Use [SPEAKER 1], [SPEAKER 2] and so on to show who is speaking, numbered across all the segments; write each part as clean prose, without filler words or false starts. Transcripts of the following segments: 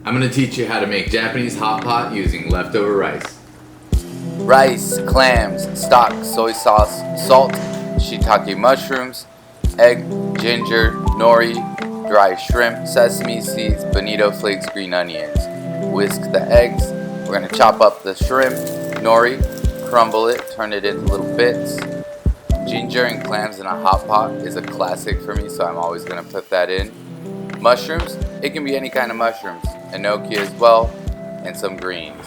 [SPEAKER 1] I'm going to teach you how to make Japanese hot pot using leftover rice.
[SPEAKER 2] Rice, clams, stock, soy sauce, salt, shiitake mushrooms, egg, ginger, nori, dry shrimp, sesame seeds, bonito flakes, green onions. Whisk the eggs. We're going to chop up the shrimp, nori, crumble it, turn it into little bits. Ginger and clams in a hot pot is a classic for me, so I'm always going to put that in. Mushrooms, it can be any kind of mushrooms, enoki as well, and some greens.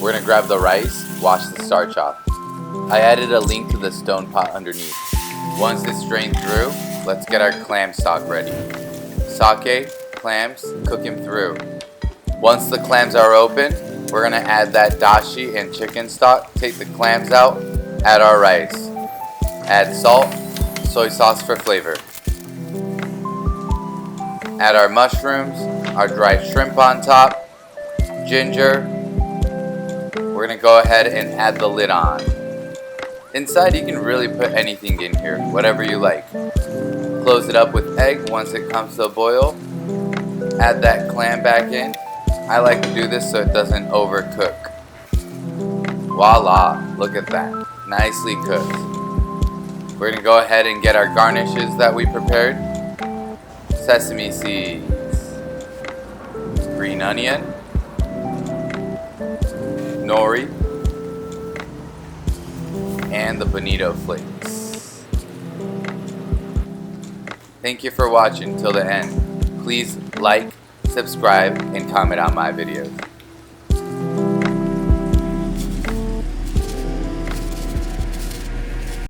[SPEAKER 2] We're going to grab the rice, wash the starch off. I added a link to the stone pot underneath. Once it's drained through, let's get our clam stock ready. Sake, clams, cook them through. Once the clams are open, we're going to add that dashi and chicken stock, take the clams out, add our rice. Add salt, soy sauce for flavor. Add our mushrooms, our dried shrimp on top, ginger. We're going to go ahead and add the lid on. Inside you can really put anything in here, whatever you like. Close it up with egg once it comes to a boil. Add that clam back in. I like to do this so it doesn't overcook. Voila, look at that, nicely cooked. We're going to go ahead and get our garnishes that we prepared. Sesame seeds, green onion, nori, and the bonito flakes. Thank you for watching till the end. Please like, subscribe, and comment on my videos.